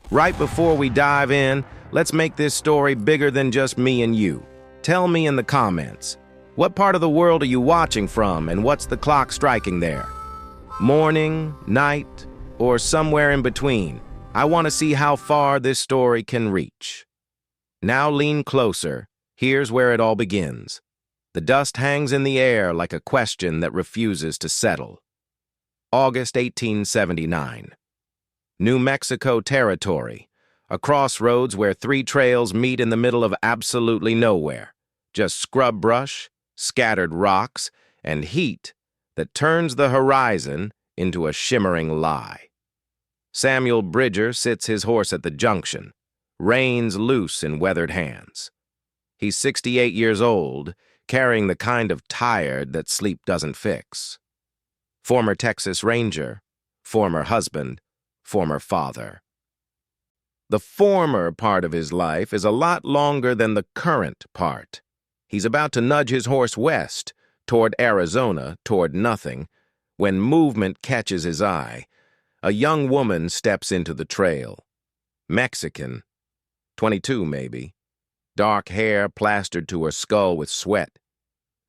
Right before we dive in, let's make this story bigger than just me and you. Tell me in the comments, what part of the world are you watching from and what's the clock striking there? Morning, night, or somewhere in between? I want to see how far this story can reach. Now lean closer. Here's where it all begins. The dust hangs in the air like a question that refuses to settle. August 1879. New Mexico Territory, a crossroads where three trails meet in the middle of absolutely nowhere. Just scrub brush, scattered rocks, and heat that turns the horizon into a shimmering lie. Samuel Bridger sits his horse at the junction, reins loose in weathered hands. He's 68 years old, carrying the kind of tired that sleep doesn't fix. Former Texas Ranger, former husband, former father. The former part of his life is a lot longer than the current part. He's about to nudge his horse west, toward Arizona, toward nothing, when movement catches his eye. A young woman steps into the trail. Mexican, 22 maybe, dark hair plastered to her skull with sweat,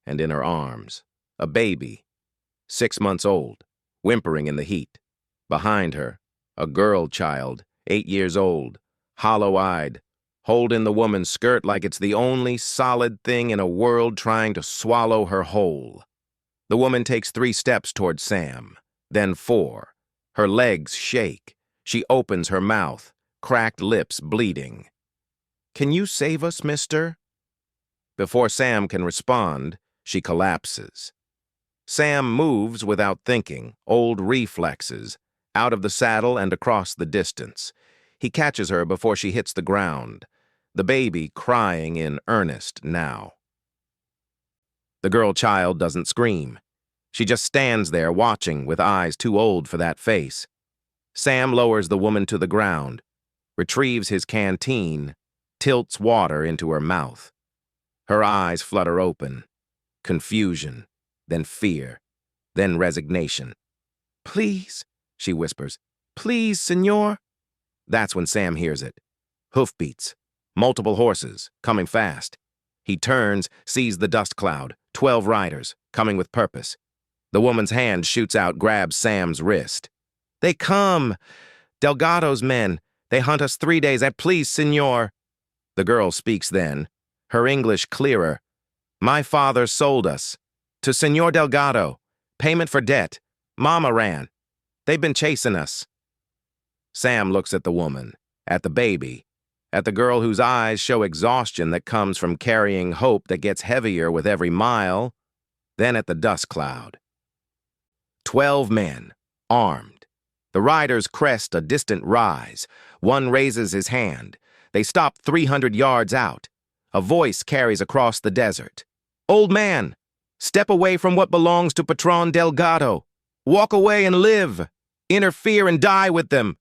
and in her arms, a baby, 6 months old, whimpering in the heat. Behind her, a girl child, 8 years old, hollow-eyed, holding the woman's skirt like it's the only solid thing in a world trying to swallow her whole. The woman takes 3 steps toward Sam, then 4. Her legs shake. She opens her mouth, cracked lips bleeding. "Can you save us, mister?" Before Sam can respond, she collapses. Sam moves without thinking, old reflexes, out of the saddle and across the distance. He catches her before she hits the ground, the baby crying in earnest now. The girl child doesn't scream. She just stands there watching with eyes too old for that face. Sam lowers the woman to the ground, retrieves his canteen, tilts water into her mouth. Her eyes flutter open. Confusion, then fear, then resignation. "Please," she whispers. "Please, senor." That's when Sam hears it. Hoofbeats. Multiple horses, coming fast. He turns, sees the dust cloud, 12 riders, coming with purpose. The woman's hand shoots out, grabs Sam's wrist. "They come! Delgado's men. They hunt us 3 days at please, senor." The girl speaks then, her English clearer. "My father sold us. To Senor Delgado. Payment for debt. Mama ran. They've been chasing us." Sam looks at the woman, at the baby, at the girl whose eyes show exhaustion that comes from carrying hope that gets heavier with every mile, then at the dust cloud. 12 men, armed. The riders crest a distant rise. One raises his hand. They stop 300 yards out. A voice carries across the desert. "Old man, step away from what belongs to Patrón Delgado. Walk away and live. Interfere and die with them."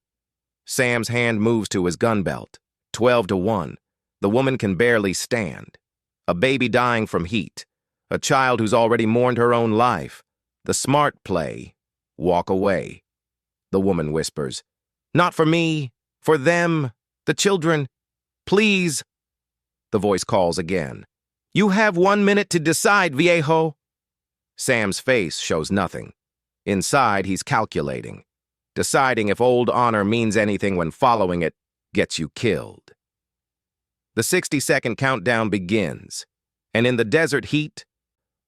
Sam's hand moves to his gun belt. 12-1. The woman can barely stand. A baby dying from heat. A child who's already mourned her own life. The smart play. Walk away. The woman whispers, "Not for me. For them. The children. Please." The voice calls again. "You have 1 minute to decide, viejo." Sam's face shows nothing. Inside, he's calculating. Deciding if old honor means anything when following it gets you killed. The 60-second countdown begins, and in the desert heat,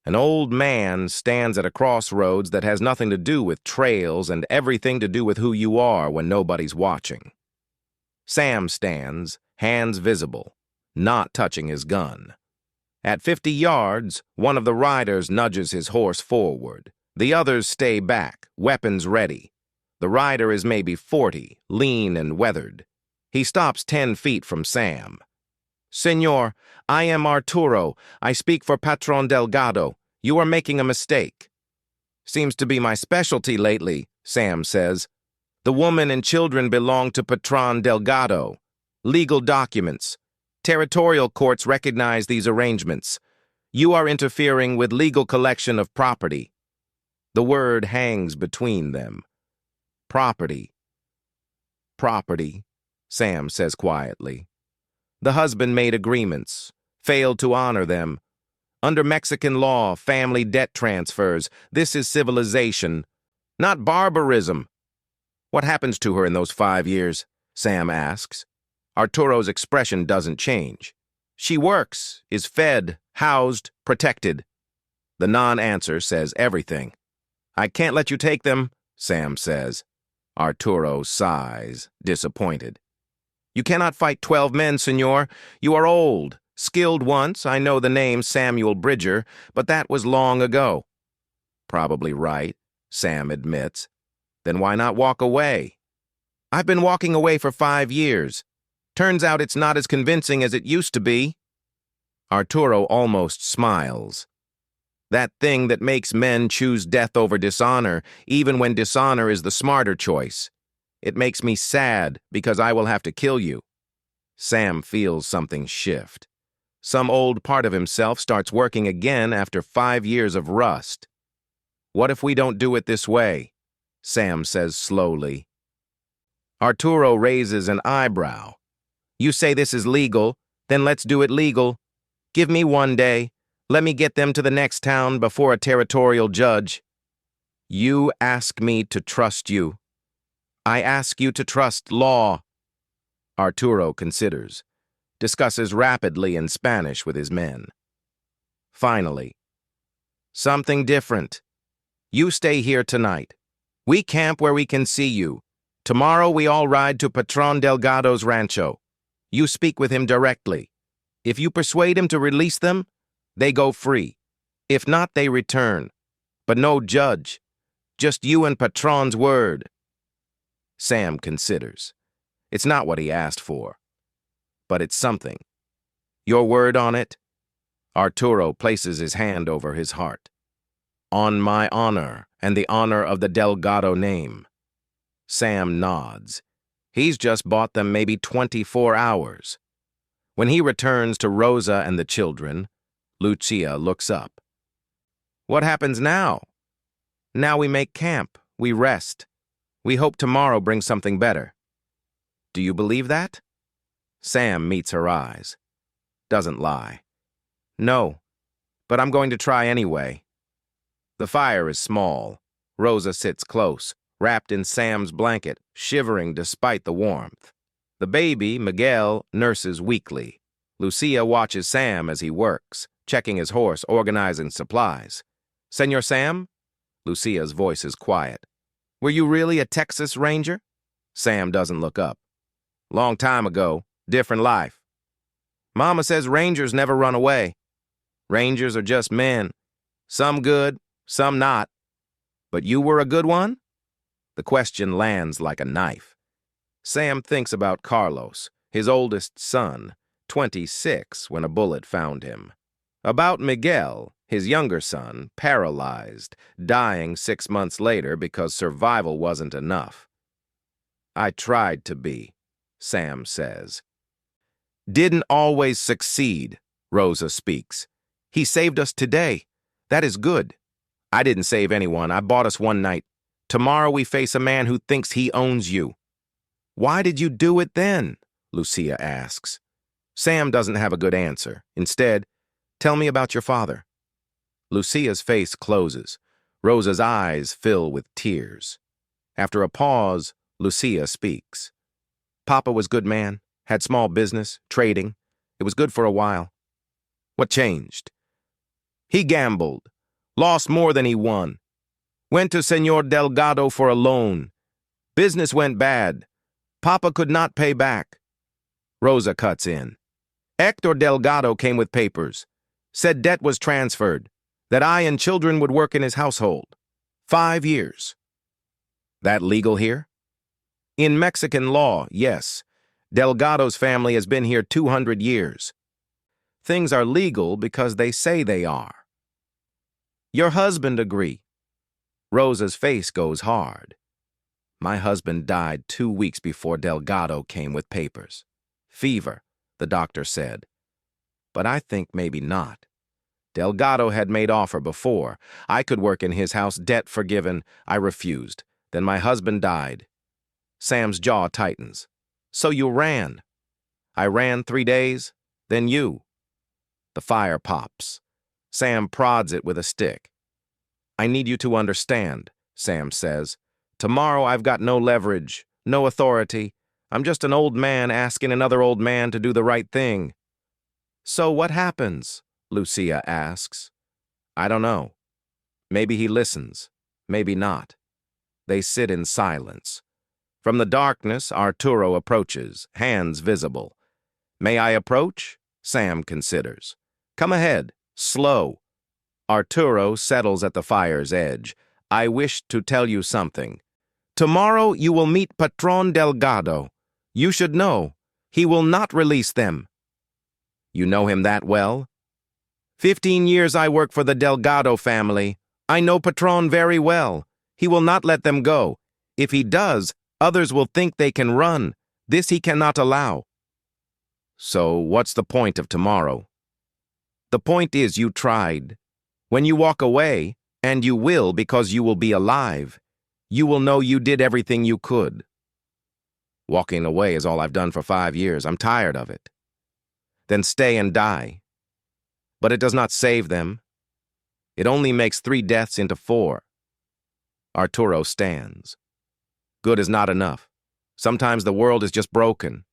an old man stands at a crossroads that has nothing to do with trails and everything to do with who you are when nobody's watching. Sam stands, hands visible, not touching his gun. At 50 yards, one of the riders nudges his horse forward. The others stay back, weapons ready. The rider is maybe 40, lean and weathered. He stops 10 feet from Sam. "Senor, I am Arturo. I speak for Patrón Delgado. You are making a mistake." "Seems to be my specialty lately," Sam says. "The woman and children belong to Patrón Delgado. Legal documents. Territorial courts recognize these arrangements. You are interfering with legal collection of property." The word hangs between them. Property. Property. Sam says quietly. The husband made agreements, failed to honor them. Under Mexican law, family debt transfers. This is civilization, not barbarism. What happens to her in those 5 years? Sam asks. Arturo's expression doesn't change. She works, is fed, housed, protected. The non-answer says everything. I can't let you take them, Sam says. Arturo sighs, disappointed. You cannot fight 12 men, senor. You are old. Skilled once, I know the name Samuel Bridger, but that was long ago. Probably right, Sam admits. Then why not walk away? I've been walking away for 5 years. Turns out it's not as convincing as it used to be. Arturo almost smiles. That thing that makes men choose death over dishonor, even when dishonor is the smarter choice. It makes me sad because I will have to kill you. Sam feels something shift. Some old part of himself starts working again after 5 years of rust. What if we don't do it this way? Sam says slowly. Arturo raises an eyebrow. You say this is legal, then let's do it legal. Give me 1 day. Let me get them to the next town before a territorial judge. You ask me to trust you. I ask you to trust law. Arturo considers, discusses rapidly in Spanish with his men. Finally, something different. You stay here tonight. We camp where we can see you. Tomorrow we all ride to Patrón Delgado's rancho. You speak with him directly. If you persuade him to release them, they go free. If not, they return. But no judge. Just you and Patron's word. Sam considers. It's not what he asked for. But it's something. Your word on it? Arturo places his hand over his heart. On my honor and the honor of the Delgado name. Sam nods. He's just bought them maybe 24 hours. When he returns to Rosa and the children, Lucia looks up. What happens now? Now we make camp. We rest. We hope tomorrow brings something better. Do you believe that? Sam meets her eyes. Doesn't lie. No, but I'm going to try anyway. The fire is small. Rosa sits close, wrapped in Sam's blanket, shivering despite the warmth. The baby, Miguel, nurses weakly. Lucia watches Sam as he works, checking his horse, organizing supplies. Senor Sam? Lucia's voice is quiet. Were you really a Texas Ranger? Sam doesn't look up. Long time ago, different life. Mama says Rangers never run away. Rangers are just men. Some good, some not. But you were a good one? The question lands like a knife. Sam thinks about Carlos, his oldest son, 26 when a bullet found him. About Miguel, his younger son, paralyzed, dying 6 months later because survival wasn't enough. I tried to be, Sam says. Didn't always succeed, Rosa speaks. He saved us today. That is good. I didn't save anyone. I bought us one night. Tomorrow we face a man who thinks he owns you. Why did you do it then? Lucia asks. Sam doesn't have a good answer. Instead, tell me about your father. Lucia's face closes. Rosa's eyes fill with tears. After a pause, Lucia speaks. Papa was good man, had small business, trading. It was good for a while. What changed? He gambled, lost more than he won. Went to Senor Delgado for a loan. Business went bad. Papa could not pay back. Rosa cuts in. Hector Delgado came with papers. Said debt was transferred. That I and children would work in his household. 5 years. That legal here? In Mexican law, yes. Delgado's family has been here 200 years. Things are legal because they say they are. Your husband agree. Rosa's face goes hard. My husband died 2 weeks before Delgado came with papers. Fever, the doctor said. But I think maybe not. Delgado had made offer before. I could work in his house, debt forgiven. I refused. Then my husband died. Sam's jaw tightens. So you ran. I ran 3 days, then you. The fire pops. Sam prods it with a stick. I need you to understand, Sam says. Tomorrow I've got no leverage, no authority. I'm just an old man asking another old man to do the right thing. So what happens? Lucia asks. I don't know. Maybe he listens, maybe not. They sit in silence. From the darkness, Arturo approaches, hands visible. May I approach? Sam considers. Come ahead, slow. Arturo settles at the fire's edge. I wish to tell you something. Tomorrow you will meet Patrón Delgado. You should know. He will not release them. You know him that well? 15 years I work for the Delgado family. I know Patrón very well. He will not let them go. If he does, others will think they can run. This he cannot allow. So what's the point of tomorrow? The point is you tried. When you walk away, and you will because you will be alive, you will know you did everything you could. Walking away is all I've done for 5 years. I'm tired of it. Then stay and die. But it does not save them. It only makes 3 deaths into 4. Arturo stands. Good is not enough. Sometimes the world is just broken.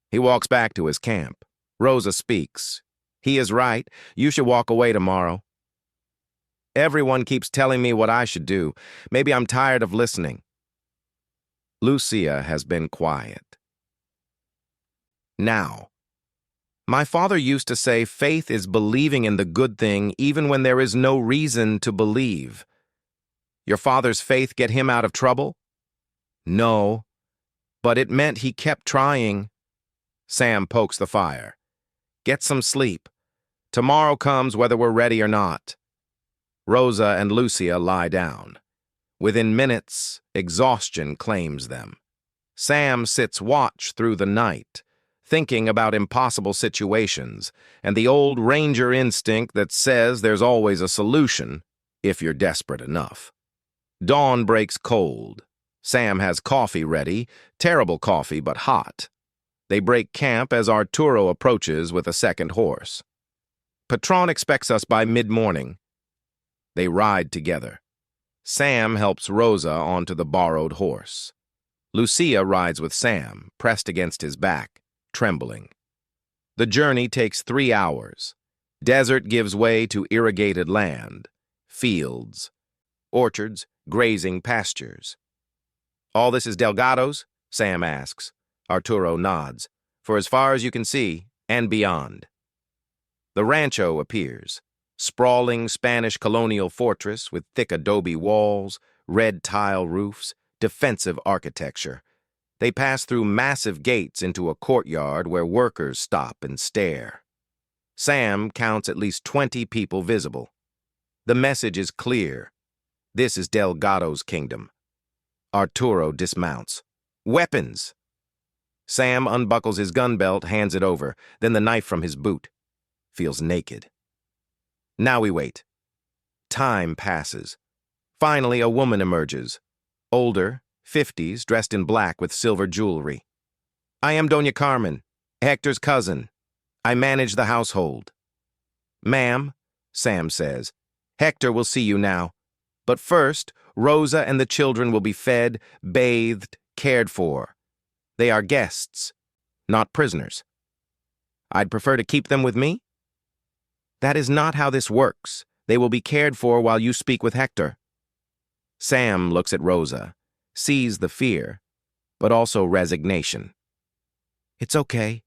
He walks back to his camp. Rosa speaks. He is right. You should walk away tomorrow. Everyone keeps telling me what I should do. Maybe I'm tired of listening. Lucia has been quiet. Now, my father used to say faith is believing in the good thing even when there is no reason to believe. Your father's faith get him out of trouble? No, but it meant he kept trying. Sam pokes the fire. Get some sleep. Tomorrow comes whether we're ready or not. Rosa and Lucia lie down. Within minutes, exhaustion claims them. Sam sits watch through the night, thinking about impossible situations and the old ranger instinct that says there's always a solution if you're desperate enough. Dawn breaks cold. Sam has coffee ready, terrible coffee but hot. They break camp as Arturo approaches with a second horse. Patrón expects us by mid-morning. They ride together. Sam helps Rosa onto the borrowed horse. Lucia rides with Sam, pressed against his back, trembling. The journey takes 3 hours. Desert gives way to irrigated land, fields, orchards, grazing pastures. All this is Delgado's? Sam asks. Arturo nods. For as far as you can see, and beyond. The rancho appears. Sprawling Spanish colonial fortress with thick adobe walls, red tile roofs, defensive architecture. They pass through massive gates into a courtyard where workers stop and stare. Sam counts at least 20 people visible. The message is clear. This is Delgado's kingdom. Arturo dismounts. Weapons! Sam unbuckles his gun belt, hands it over, then the knife from his boot. Feels naked. Now we wait. Time passes. Finally, a woman emerges. Older, 50s, dressed in black with silver jewelry. I am Doña Carmen, Hector's cousin. I manage the household. Ma'am, Sam says, Hector will see you now. But first, Rosa and the children will be fed, bathed, cared for. They are guests, not prisoners. I'd prefer to keep them with me? That is not how this works. They will be cared for while you speak with Hector. Sam looks at Rosa, sees the fear, but also resignation. It's okay,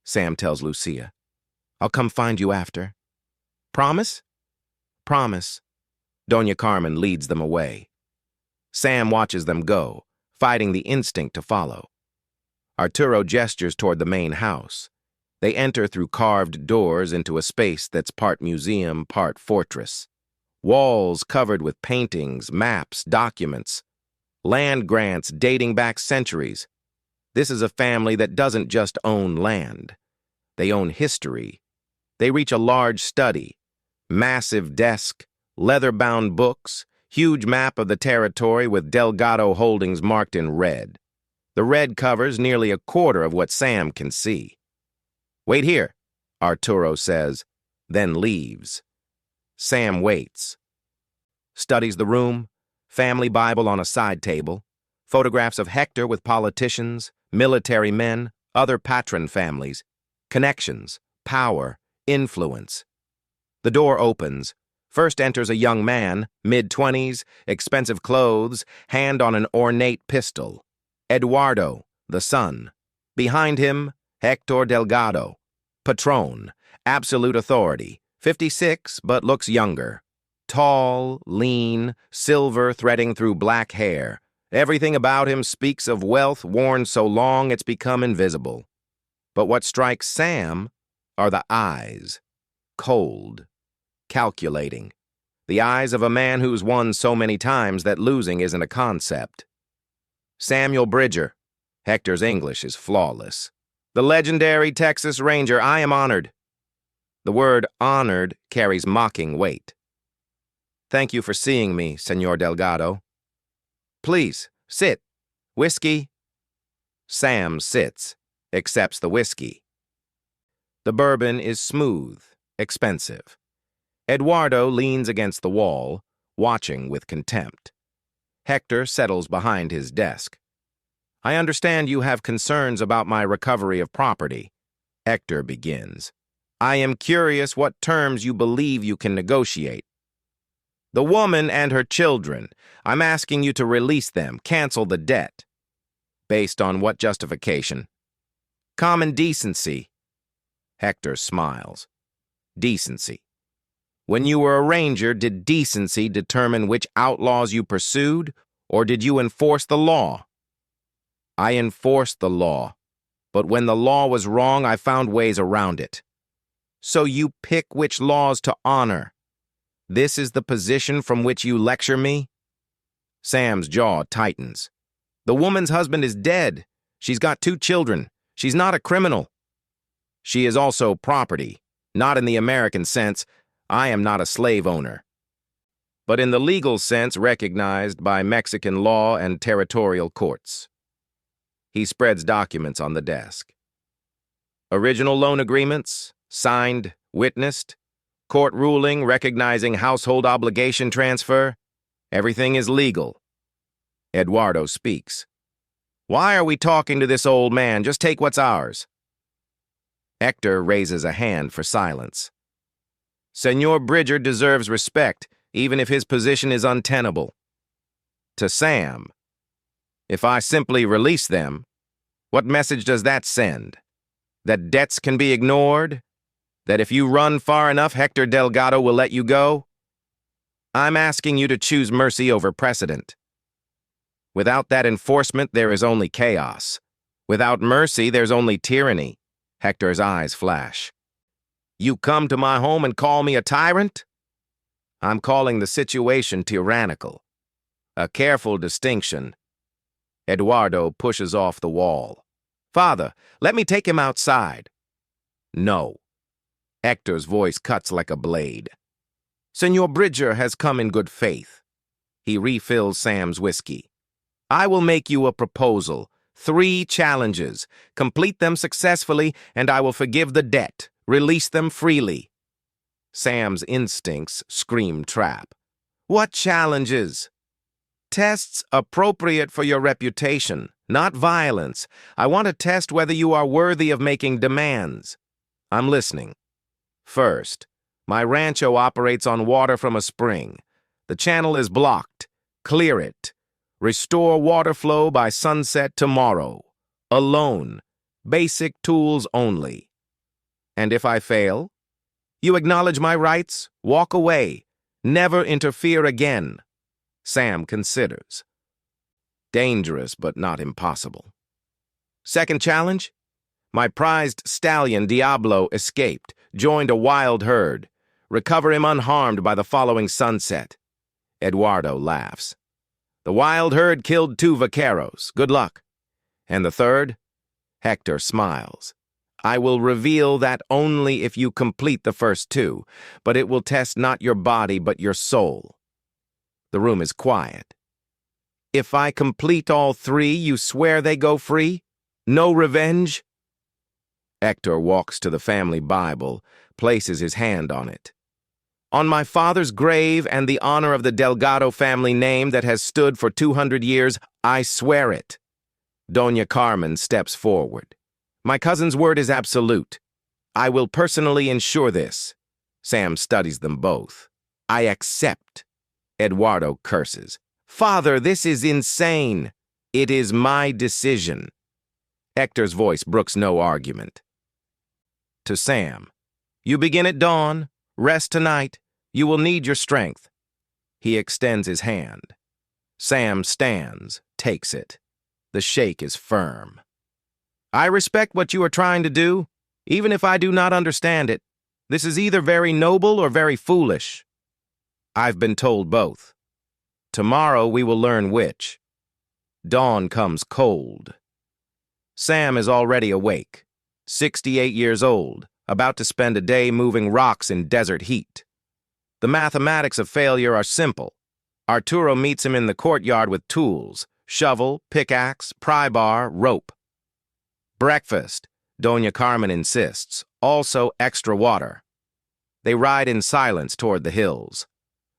Sam tells Lucia. I'll come find you after. Promise? Promise. Doña Carmen leads them away. Sam watches them go, fighting the instinct to follow. Arturo gestures toward the main house. They enter through carved doors into a space that's part museum, part fortress. Walls covered with paintings, maps, documents. Land grants dating back centuries. This is a family that doesn't just own land. They own history. They reach a large study. Massive desk, leather-bound books, huge map of the territory with Delgado holdings marked in red. The red covers nearly a quarter of what Sam can see. "Wait here," Arturo says, then leaves. Sam waits. Studies the room, family Bible on a side table, photographs of Hector with politicians, military men, other patron families, connections, power, influence. The door opens. First enters a young man, mid-20s, expensive clothes, hand on an ornate pistol. Eduardo, the son. Behind him, Hector Delgado, patrón, absolute authority, 56 but looks younger. Tall, lean, silver threading through black hair. Everything about him speaks of wealth worn so long it's become invisible. But what strikes Sam are the eyes. Cold, calculating. The eyes of a man who's won so many times that losing isn't a concept. Samuel Bridger. Hector's English is flawless. The legendary Texas Ranger, I am honored. The word honored carries mocking weight. Thank you for seeing me, Senor Delgado. Please, sit. Whiskey? Sam sits, accepts the whiskey. The bourbon is smooth, expensive. Eduardo leans against the wall, watching with contempt. Hector settles behind his desk. I understand you have concerns about my recovery of property. Hector begins. I am curious what terms you believe you can negotiate. The woman and her children, I'm asking you to release them, cancel the debt. Based on what justification? Common decency. Hector smiles. Decency. When you were a ranger, did decency determine which outlaws you pursued, or did you enforce the law? I enforced the law, but when the law was wrong, I found ways around it. So you pick which laws to honor. This is the position from which you lecture me? Sam's jaw tightens. The woman's husband is dead. She's got 2 children. She's not a criminal. She is also property, not in the American sense. I am not a slave owner, but in the legal sense recognized by Mexican law and territorial courts. He spreads documents on the desk. Original loan agreements, signed, witnessed, court ruling recognizing household obligation transfer. Everything is legal. Eduardo speaks. Why are we talking to this old man? Just take what's ours. Hector raises a hand for silence. Senor Bridger deserves respect, even if his position is untenable. To Sam, if I simply release them, what message does that send? That debts can be ignored? That if you run far enough, Hector Delgado will let you go? I'm asking you to choose mercy over precedent. Without that enforcement, there is only chaos. Without mercy, there's only tyranny. Hector's eyes flash. You come to my home and call me a tyrant? I'm calling the situation tyrannical. A careful distinction. Eduardo pushes off the wall. Father, let me take him outside. No. Hector's voice cuts like a blade. Senor Bridger has come in good faith. He refills Sam's whiskey. I will make you a proposal. 3 challenges. Complete them successfully, and I will forgive the debt. Release them freely. Sam's instincts scream trap. What challenges? Tests appropriate for your reputation, not violence. I want to test whether you are worthy of making demands. I'm listening. First, my rancho operates on water from a spring. The channel is blocked. Clear it. Restore water flow by sunset tomorrow. Alone. Basic tools only. And if I fail? You acknowledge my rights, walk away, never interfere again. Sam considers. Dangerous, but not impossible. Second challenge? My prized stallion Diablo escaped, joined a wild herd. Recover him unharmed by the following sunset. Eduardo laughs. The wild herd killed 2 vaqueros. Good luck. And the third? Hector smiles. I will reveal that only if you complete the first 2, but it will test not your body but your soul. The room is quiet. If I complete all 3, you swear they go free? No revenge? Hector walks to the family Bible, places his hand on it. On my father's grave and the honor of the Delgado family name that has stood for 200 years, I swear it. Doña Carmen steps forward. My cousin's word is absolute. I will personally ensure this. Sam studies them both. I accept. Eduardo curses. Father, this is insane. It is my decision. Hector's voice brooks no argument. To Sam. You begin at dawn. Rest tonight. You will need your strength. He extends his hand. Sam stands, takes it. The shake is firm. I respect what you are trying to do, even if I do not understand it. This is either very noble or very foolish. I've been told both. Tomorrow we will learn which. Dawn comes cold. Sam is already awake, 68 years old, about to spend a day moving rocks in desert heat. The mathematics of failure are simple. Arturo meets him in the courtyard with tools, shovel, pickaxe, pry bar, rope. Breakfast, Doña Carmen insists, also extra water. They ride in silence toward the hills.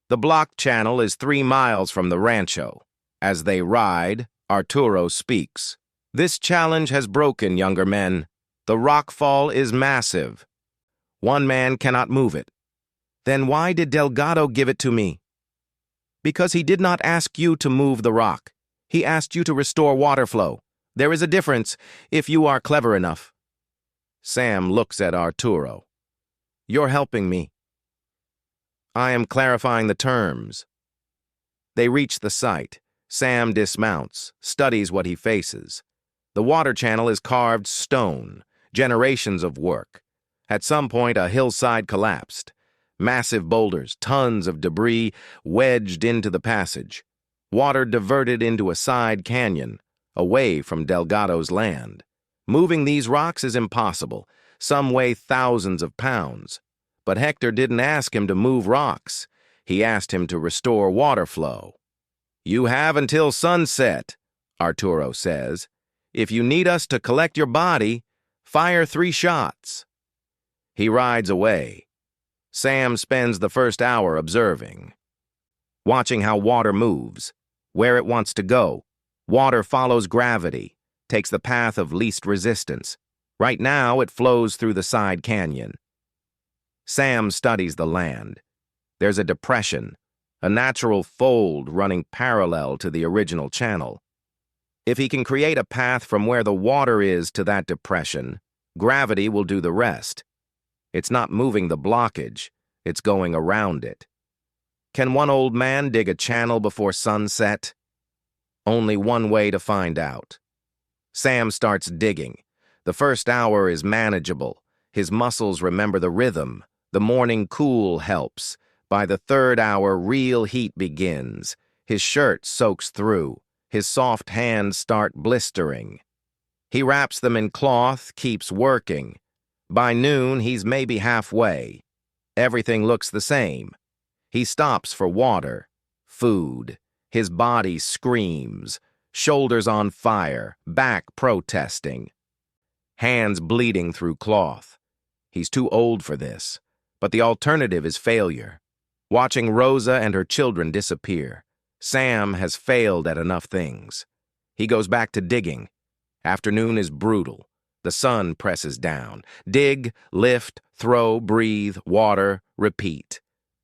The block channel is 3 miles from the rancho. As they ride, Arturo speaks. This challenge has broken, younger men. The rock fall is massive. One man cannot move it. Then why did Delgado give it to me? Because he did not ask you to move the rock. He asked you to restore water flow. There is a difference, if you are clever enough. Sam looks at Arturo. You're helping me. I am clarifying the terms. They reach the site. Sam dismounts, studies what he faces. The water channel is carved stone, generations of work. At some point, a hillside collapsed. Massive boulders, tons of debris wedged into the passage. Water diverted into a side canyon, away from Delgado's land. Moving these rocks is impossible. Some weigh thousands of pounds. But Hector didn't ask him to move rocks. He asked him to restore water flow. You have until sunset, Arturo says. If you need us to collect your body, fire 3 shots. He rides away. Sam spends the first hour observing, watching how water moves, where it wants to go. Water follows gravity, takes the path of least resistance. Right now, it flows through the side canyon. Sam studies the land. There's a depression, a natural fold running parallel to the original channel. If he can create a path from where the water is to that depression, gravity will do the rest. It's not moving the blockage, it's going around it. Can one old man dig a channel before sunset? Only one way to find out. Sam starts digging. The first hour is manageable. His muscles remember the rhythm. The morning cool helps. By the 3rd hour, real heat begins. His shirt soaks through. His soft hands start blistering. He wraps them in cloth, keeps working. By noon, he's maybe halfway. Everything looks the same. He stops for water, food. His body screams, shoulders on fire, back protesting. Hands bleeding through cloth. He's too old for this, but the alternative is failure. Watching Rosa and her children disappear. Sam has failed at enough things. He goes back to digging. Afternoon is brutal. The sun presses down. Dig, lift, throw, breathe, water, repeat.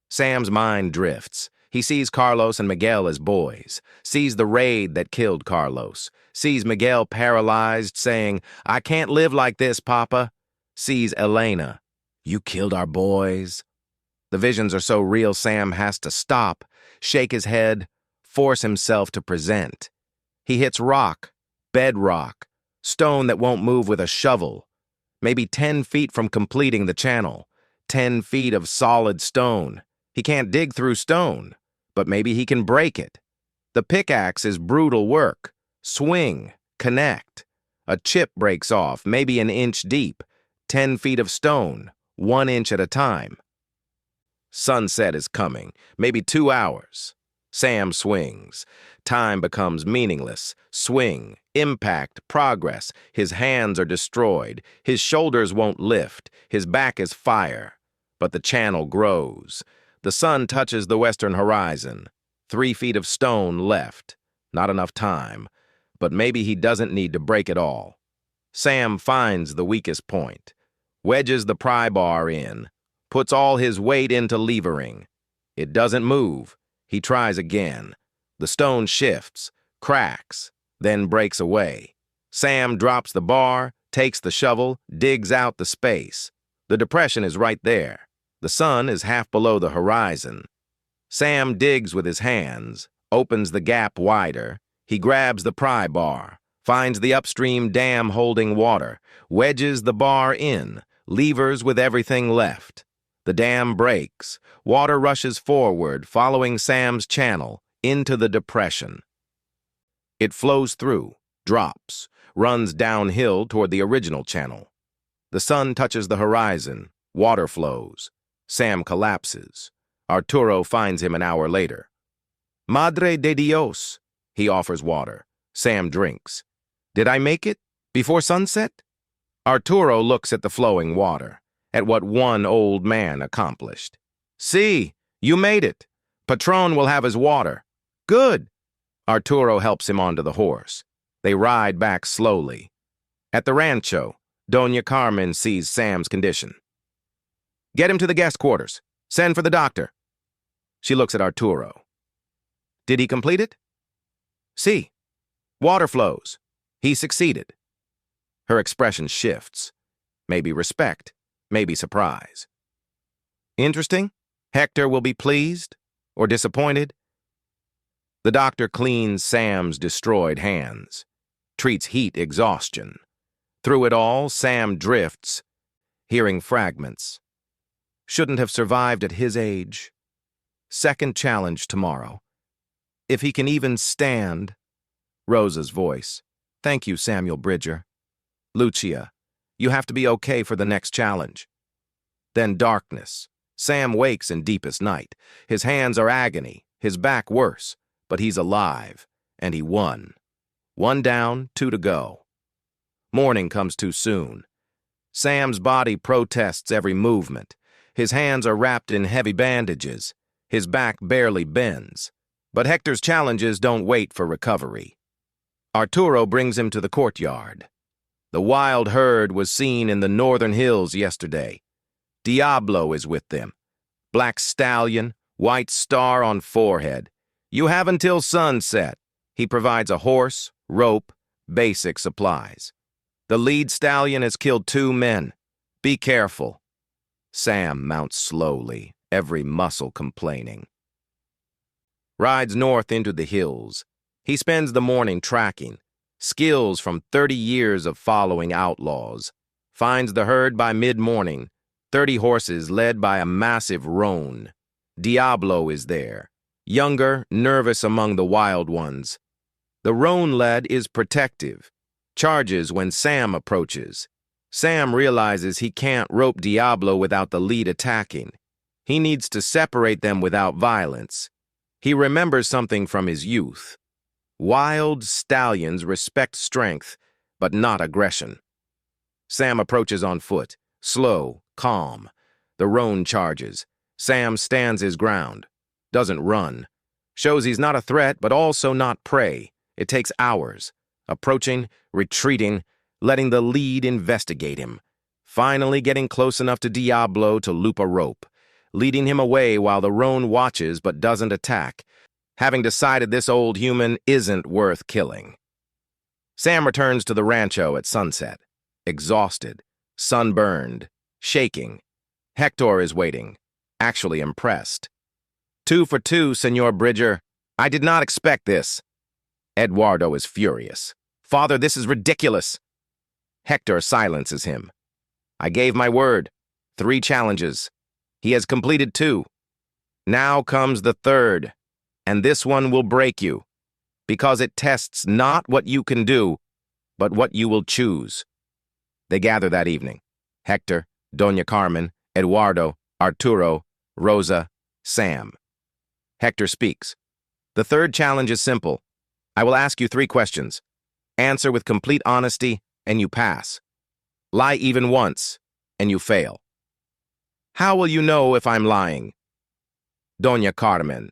Sam's mind drifts. He sees Carlos and Miguel as boys, sees the raid that killed Carlos, sees Miguel paralyzed, saying, I can't live like this, Papa. Sees Elena. You killed our boys. The visions are so real Sam has to stop, shake his head, force himself to present. He hits rock, bedrock, stone that won't move with a shovel. Maybe 10 feet from completing the channel. 10 feet of solid stone. He can't dig through stone, but maybe he can break it. The pickaxe is brutal work. Swing, connect. A chip breaks off, maybe an inch deep. 10 feet of stone, 1 inch at a time. Sunset is coming, maybe 2 hours. Sam swings. Time becomes meaningless. Swing, impact, progress. His hands are destroyed. His shoulders won't lift. His back is fire. But the channel grows. The sun touches the western horizon. 3 feet of stone left. Not enough time. But maybe he doesn't need to break it all. Sam finds the weakest point. Wedges the pry bar in. Puts all his weight into levering. It doesn't move. He tries again. The stone shifts, cracks, then breaks away. Sam drops the bar, takes the shovel, digs out the space. The depression is right there. The sun is half below the horizon. Sam digs with his hands, opens the gap wider. He grabs the pry bar, finds the upstream dam holding water, wedges the bar in, levers with everything left. The dam breaks. Water rushes forward, following Sam's channel, into the depression. It flows through, drops, runs downhill toward the original channel. The sun touches the horizon. Water flows. Sam collapses. Arturo finds him an hour later. Madre de Dios. He offers water. Sam drinks. Did I make it? Before sunset? Arturo looks at the flowing water, at what one old man accomplished. See, you made it. Patrón will have his water. Good. Arturo helps him onto the horse. They ride back slowly. At the rancho, Doña Carmen sees Sam's condition. Get him to the guest quarters. Send for the doctor. She looks at Arturo. Did he complete it? See. Water flows. He succeeded. Her expression shifts. Maybe respect. Maybe surprise. Interesting? Hector will be pleased or disappointed? The doctor cleans Sam's destroyed hands, treats heat exhaustion. Through it all, Sam drifts, hearing fragments. Shouldn't have survived at his age. Second challenge tomorrow. If he can even stand. Rosa's voice. Thank you, Samuel Bridger. Lucia, you have to be okay for the next challenge. Then darkness. Sam wakes in deepest night. His hands are agony, his back worse, but he's alive, and he won. 1 down, 2 to go. Morning comes too soon. Sam's body protests every movement. His hands are wrapped in heavy bandages. His back barely bends. But Hector's challenges don't wait for recovery. Arturo brings him to the courtyard. The wild herd was seen in the northern hills yesterday. Diablo is with them. Black stallion, white star on forehead. You have until sunset. He provides a horse, rope, basic supplies. The lead stallion has killed 2 men. Be careful. Sam mounts slowly, every muscle complaining. Rides north into the hills. He spends the morning tracking. Skills from 30 years of following outlaws. Finds the herd by mid-morning. 30 horses led by a massive roan. Diablo is there. Younger, nervous among the wild ones. The roan led is protective. Charges when Sam approaches. Sam realizes he can't rope Diablo without the lead attacking. He needs to separate them without violence. He remembers something from his youth. Wild stallions respect strength, but not aggression. Sam approaches on foot, slow, calm. The roan charges. Sam stands his ground. Doesn't run. Shows he's not a threat, but also not prey. It takes hours. Approaching, retreating, letting the lead investigate him. Finally getting close enough to Diablo to loop a rope. Leading him away while the roan watches but doesn't attack. Having decided this old human isn't worth killing. Sam returns to the rancho at sunset. Exhausted, sunburned, shaking. Hector is waiting, actually impressed. 2 for 2, Senor Bridger. I did not expect this. Eduardo is furious. Father, this is ridiculous. Hector silences him. I gave my word. 3 challenges. He has completed 2. Now comes the 3rd, and this one will break you, because it tests not what you can do, but what you will choose. They gather that evening. Hector, Doña Carmen, Eduardo, Arturo, Rosa, Sam. Hector speaks. The third challenge is simple. I will ask you 3 questions. Answer with complete honesty, and you pass. Lie even once, and you fail. How will you know if I'm lying? Doña Carmen.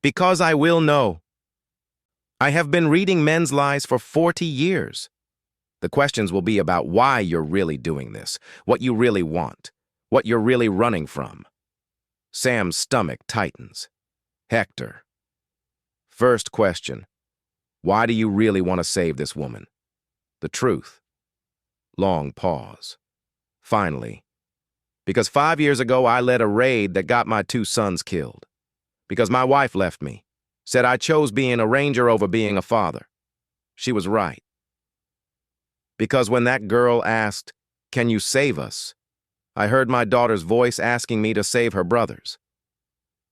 Because I will know. I have been reading men's lies for 40 years. The questions will be about why you're really doing this, what you really want, what you're really running from. Sam's stomach tightens. Hector. First question. Why do you really want to save this woman? The truth. Long pause. Finally. Because 5 years ago I led a raid that got my 2 sons killed. Because my wife left me. Said I chose being a ranger over being a father. She was right. Because when that girl asked, "Can you save us?" I heard my daughter's voice asking me to save her brothers.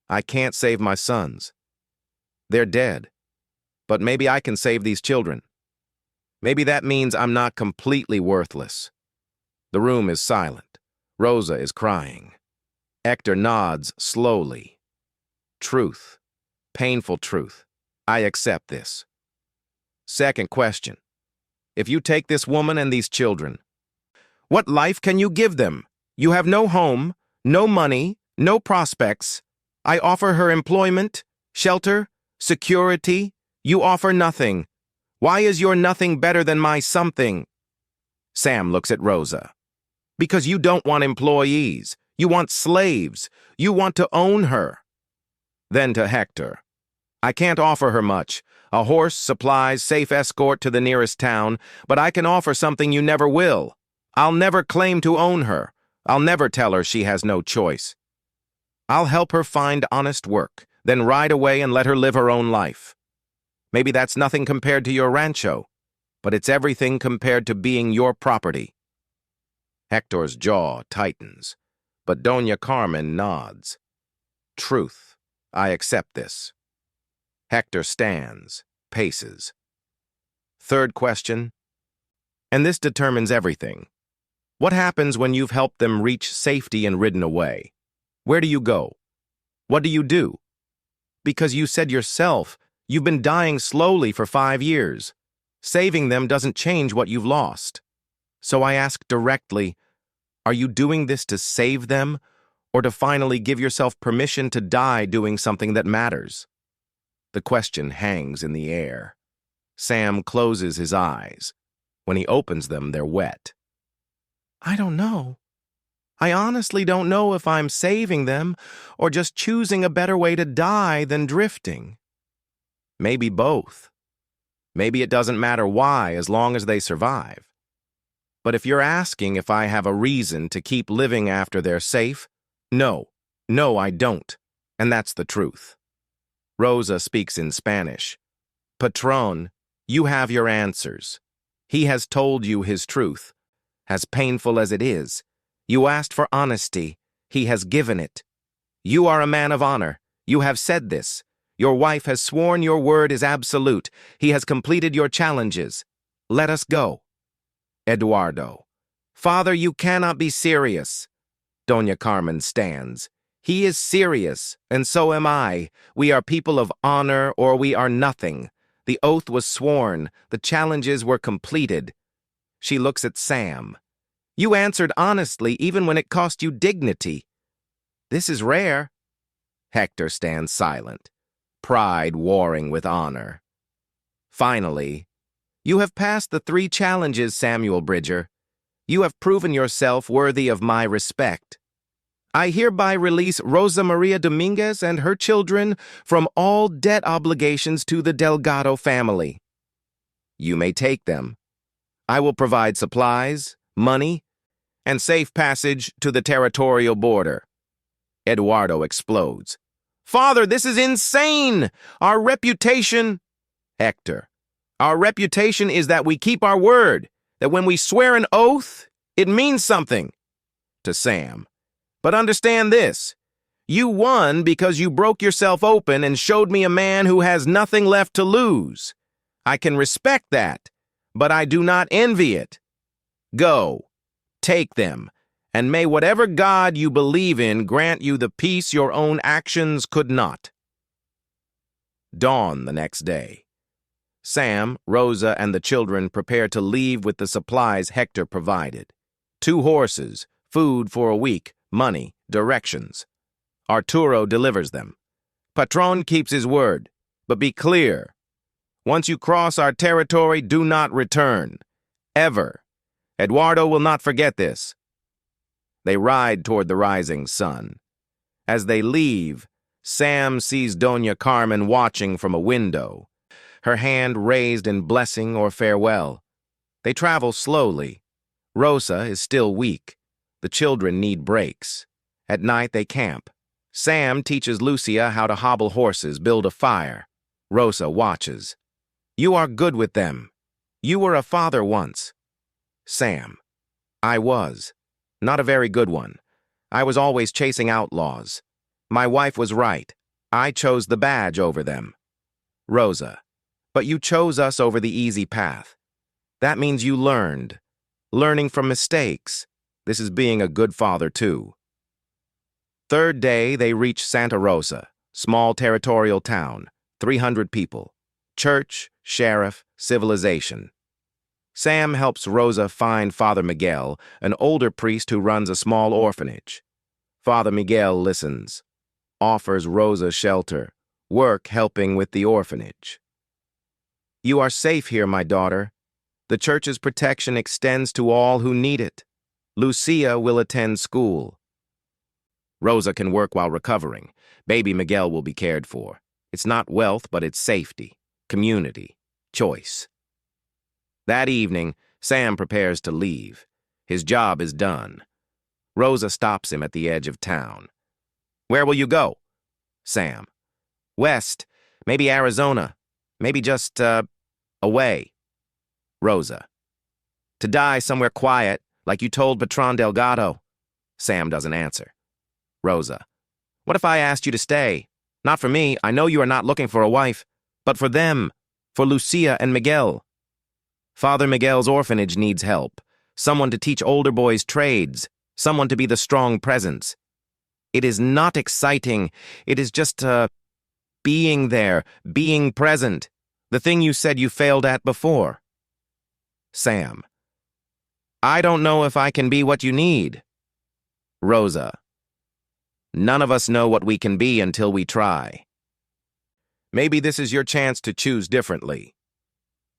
I can't save my sons. They're dead. But maybe I can save these children. Maybe that means I'm not completely worthless. The room is silent. Rosa is crying. Hector nods slowly. Truth. Painful truth. I accept this. Second question. If you take this woman and these children, what life can you give them? You have no home, no money, no prospects. I offer her employment, shelter, security. You offer nothing. Why is your nothing better than my something? Sam looks at Rosa. Because you don't want employees. You want slaves. You want to own her. Then to Hector. I can't offer her much. A horse, supplies, safe escort to the nearest town, but I can offer something you never will. I'll never claim to own her. I'll never tell her she has no choice. I'll help her find honest work, then ride away and let her live her own life. Maybe that's nothing compared to your rancho, but it's everything compared to being your property. Hector's jaw tightens, but Doña Carmen nods. Truth. I accept this. Hector stands, paces. Third question, and this determines everything. What happens when you've helped them reach safety and ridden away? Where do you go? What do you do? Because you said yourself, you've been dying slowly for 5 years. Saving them doesn't change what you've lost. So I ask directly, are you doing this to save them, or to finally give yourself permission to die doing something that matters? The question hangs in the air. Sam closes his eyes. When he opens them, they're wet. I don't know. I honestly don't know if I'm saving them or just choosing a better way to die than drifting. Maybe both. Maybe it doesn't matter why as long as they survive. But if you're asking if I have a reason to keep living after they're safe, no, I don't. And that's the truth. Rosa speaks in Spanish. Patrón, you have your answers. He has told you his truth. As painful as it is, you asked for honesty. He has given it. You are a man of honor. You have said this. Your wife has sworn your word is absolute. He has completed your challenges. Let us go. Eduardo. Father, you cannot be serious. Doña Carmen stands. He is serious, and so am I. We are people of honor, or we are nothing. The oath was sworn. The challenges were completed. She looks at Sam. You answered honestly, even when it cost you dignity. This is rare. Hector stands silent, pride warring with honor. Finally, you have passed the 3 challenges, Samuel Bridger. You have proven yourself worthy of my respect. I hereby release Rosa Maria Dominguez and her children from all debt obligations to the Delgado family. You may take them. I will provide supplies, money, and safe passage to the territorial border. Eduardo explodes. Father, this is insane! Our reputation... Hector. Our reputation is that we keep our word, that when we swear an oath, it means something. To Sam. But understand this. You won because you broke yourself open and showed me a man who has nothing left to lose. I can respect that, but I do not envy it. Go. Take them, and may whatever God you believe in grant you the peace your own actions could not. Dawn the next day. Sam, Rosa, and the children prepare to leave with the supplies Hector provided. 2 horses, food for a week, money, directions. Arturo delivers them. Patrón keeps his word, but be clear. Once you cross our territory, do not return. Ever. Eduardo will not forget this. They ride toward the rising sun. As they leave, Sam sees Doña Carmen watching from a window, her hand raised in blessing or farewell. They travel slowly. Rosa is still weak. The children need breaks. At night they camp. Sam teaches Lucia how to hobble horses, build a fire. Rosa watches. You are good with them. You were a father once. Sam. I was. Not a very good one. I was always chasing outlaws. My wife was right. I chose the badge over them. Rosa. But you chose us over the easy path. That means you learned. Learning from mistakes. This is being a good father, too. Third day, they reach Santa Rosa, small territorial town, 300 people. Church, sheriff, civilization. Sam helps Rosa find Father Miguel, an older priest who runs a small orphanage. Father Miguel listens, offers Rosa shelter, work helping with the orphanage. You are safe here, my daughter. The church's protection extends to all who need it. Lucia will attend school. Rosa can work while recovering. Baby Miguel will be cared for. It's not wealth, but it's safety, community, choice. That evening, Sam prepares to leave. His job is done. Rosa stops him at the edge of town. Where will you go? Sam. West, maybe Arizona, maybe just, away. Rosa. To die somewhere quiet, like you told Patrón Delgado. Sam doesn't answer. Rosa. What if I asked you to stay? Not for me, I know you are not looking for a wife, but for them, for Lucia and Miguel. Father Miguel's orphanage needs help, someone to teach older boys trades, someone to be the strong presence. It is not exciting, it is just, being there, being present, the thing you said you failed at before. Sam. I don't know if I can be what you need. Rosa. None of us know what we can be until we try. Maybe this is your chance to choose differently.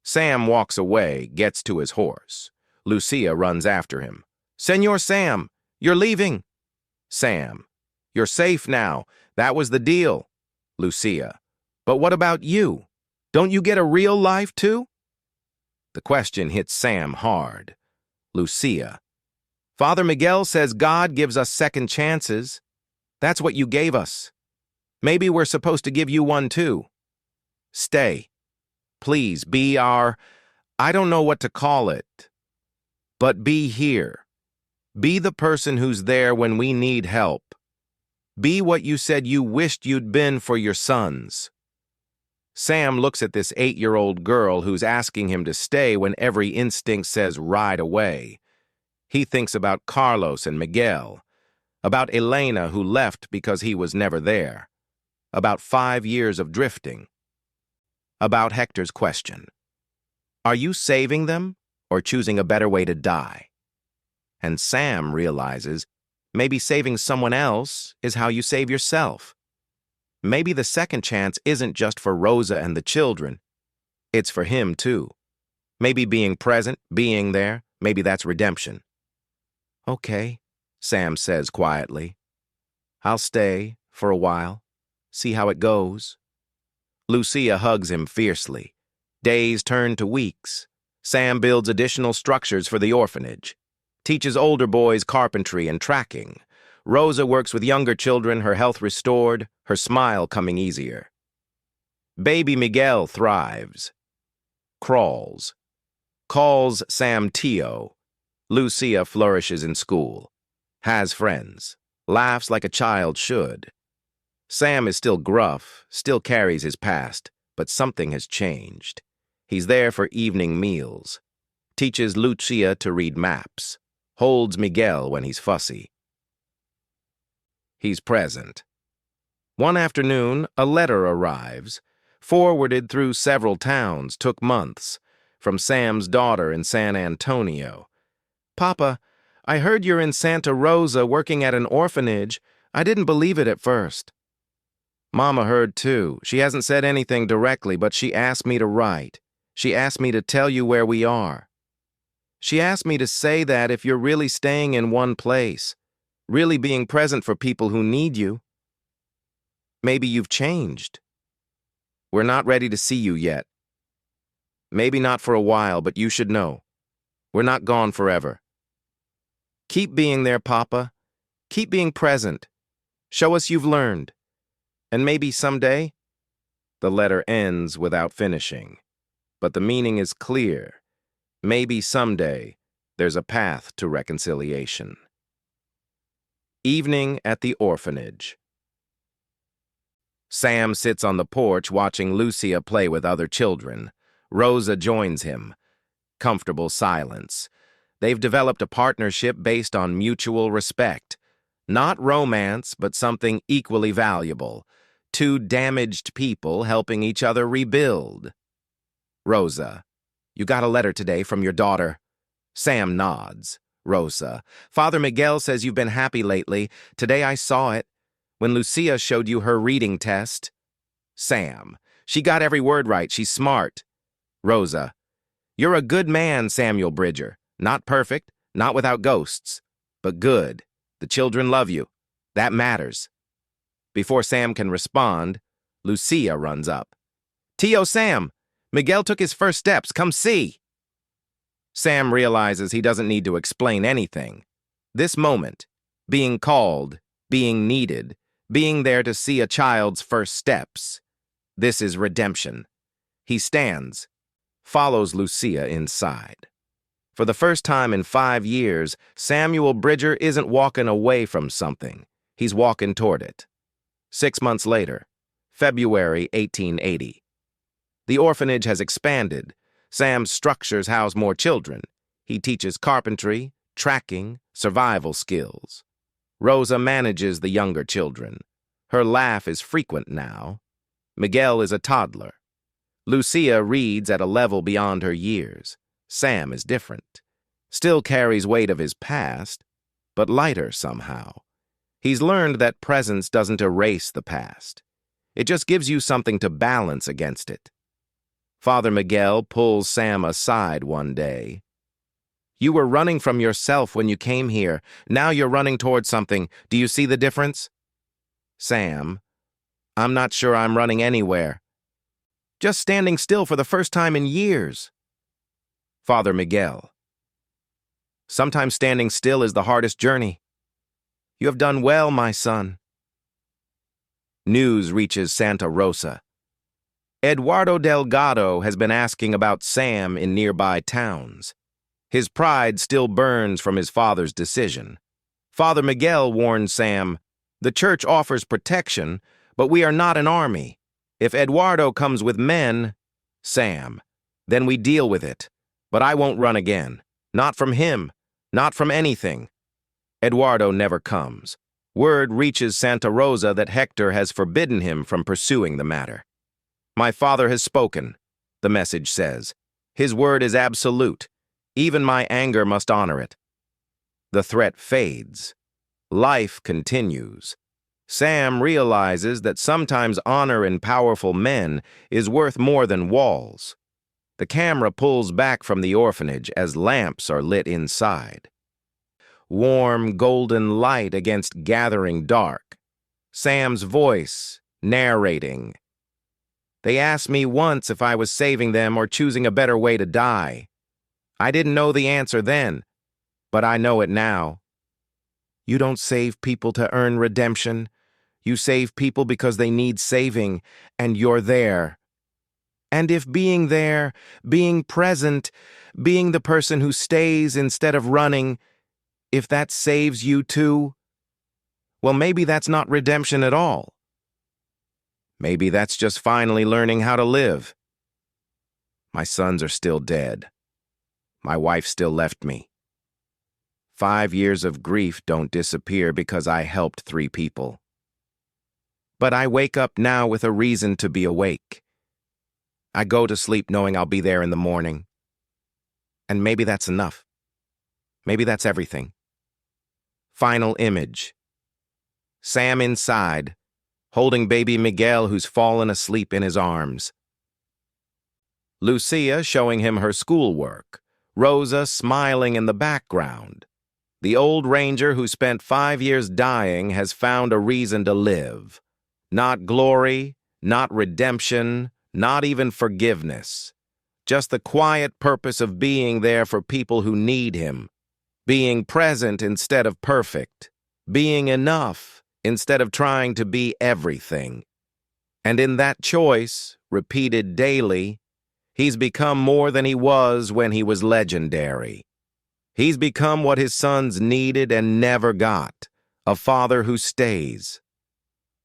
Sam walks away, gets to his horse. Lucia runs after him. Senor Sam, you're leaving. Sam. You're safe now. That was the deal. Lucia. But what about you? Don't you get a real life too? The question hits Sam hard. Lucia. Father Miguel says God gives us second chances. That's what you gave us. Maybe we're supposed to give you one too. Stay. Please be our, I don't know what to call it, but be here. Be the person who's there when we need help. Be what you said you wished you'd been for your sons. Sam looks at this 8-year-old girl who's asking him to stay when every instinct says ride away. He thinks about Carlos and Miguel, about Elena who left because he was never there, about 5 years of drifting, about Hector's question. Are you saving them or choosing a better way to die? And Sam realizes maybe saving someone else is how you save yourself. Maybe the second chance isn't just for Rosa and the children. It's for him, too. Maybe being present, being there, maybe that's redemption. Okay, Sam says quietly. I'll stay for a while, see how it goes. Lucia hugs him fiercely. Days turn to weeks. Sam builds additional structures for the orphanage, teaches older boys carpentry and tracking. Rosa works with younger children, her health restored, her smile coming easier. Baby Miguel thrives. Crawls. Calls Sam Tio. Lucia flourishes in school. Has friends. Laughs like a child should. Sam is still gruff, still carries his past, but something has changed. He's there for evening meals. Teaches Lucia to read maps. Holds Miguel when he's fussy. He's present. One afternoon, a letter arrives Forwarded through several towns, took months, from Sam's daughter in San Antonio. "Papa, I heard you're in Santa Rosa working at an orphanage. I didn't believe it at first." Mama heard too. She hasn't said anything directly, but she asked me to write. She asked me to tell you where we are. She asked me to say that if you're really staying in one place, really being present for people who need you, maybe you've changed. We're not ready to see you yet. Maybe not for a while, but you should know. We're not gone forever. Keep being there, Papa. Keep being present. Show us you've learned. And maybe someday, the letter ends without finishing. But the meaning is clear. Maybe someday, there's a path to reconciliation. Evening at the orphanage. Sam sits on the porch watching Lucia play with other children. Rosa joins him. Comfortable silence. They've developed a partnership based on mutual respect. Not romance, but something equally valuable. Two damaged people helping each other rebuild. Rosa, "You got a letter today from your daughter." Sam nods. Rosa, "Father Miguel says you've been happy lately. Today I saw it. When Lucia showed you her reading test." Sam, "She got every word right. She's smart." Rosa, "You're a good man, Samuel Bridger. Not perfect, not without ghosts, but good. The children love you. That matters." Before Sam can respond, Lucia runs up. "Tio Sam, Miguel took his first steps. Come see." Sam realizes he doesn't need to explain anything. This moment, being called, being needed, being there to see a child's first steps. This is redemption. He stands, follows Lucia inside. For the first time in 5 years, Samuel Bridger isn't walking away from something. He's walking toward it. 6 months later, February 1880. The orphanage has expanded. Sam's structures house more children. He teaches carpentry, tracking, survival skills. Rosa manages the younger children. Her laugh is frequent now. Miguel is a toddler. Lucia reads at a level beyond her years. Sam is different. Still carries weight of his past, but lighter somehow. He's learned that presence doesn't erase the past. It just gives you something to balance against it. Father Miguel pulls Sam aside one day. "You were running from yourself when you came here. Now you're running toward something. Do you see the difference?" Sam, "I'm not sure I'm running anywhere. Just standing still for the first time in years." Father Miguel, "Sometimes standing still is the hardest journey. You have done well, my son." News reaches Santa Rosa. Eduardo Delgado has been asking about Sam in nearby towns. His pride still burns from his father's decision. Father Miguel warns Sam, "The church offers protection, but we are not an army. If Eduardo comes with men," Sam, "then we deal with it. But I won't run again. Not from him. Not from anything." Eduardo never comes. Word reaches Santa Rosa that Hector has forbidden him from pursuing the matter. "My father has spoken," the message says. "His word is absolute. Even my anger must honor it." The threat fades. Life continues. Sam realizes that sometimes honor in powerful men is worth more than walls. The camera pulls back from the orphanage as lamps are lit inside. Warm, golden light against gathering dark. Sam's voice, narrating. "They asked me once if I was saving them or choosing a better way to die. I didn't know the answer then, but I know it now. You don't save people to earn redemption. You save people because they need saving, and you're there. And if being there, being present, being the person who stays instead of running, if that saves you too, well, maybe that's not redemption at all. Maybe that's just finally learning how to live. My sons are still dead. My wife still left me. 5 years of grief don't disappear because I helped 3 people. But I wake up now with a reason to be awake. I go to sleep knowing I'll be there in the morning. And maybe that's enough. Maybe that's everything. Final image. Sam inside, holding baby Miguel who's fallen asleep in his arms. Lucia showing him her schoolwork. Rosa smiling in the background. The old ranger who spent 5 years dying has found a reason to live. Not glory, not redemption, not even forgiveness. Just the quiet purpose of being there for people who need him. Being present instead of perfect. Being enough instead of trying to be everything. And in that choice, repeated daily, he's become more than he was when he was legendary. He's become what his sons needed and never got, a father who stays.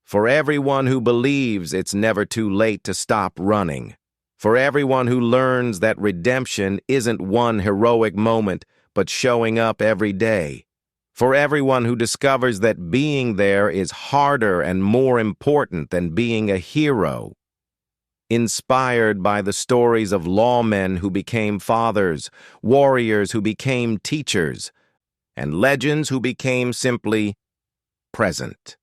For everyone who believes it's never too late to stop running. For everyone who learns that redemption isn't one heroic moment, but showing up every day. For everyone who discovers that being there is harder and more important than being a hero. Inspired by the stories of lawmen who became fathers, warriors who became teachers, and legends who became simply present.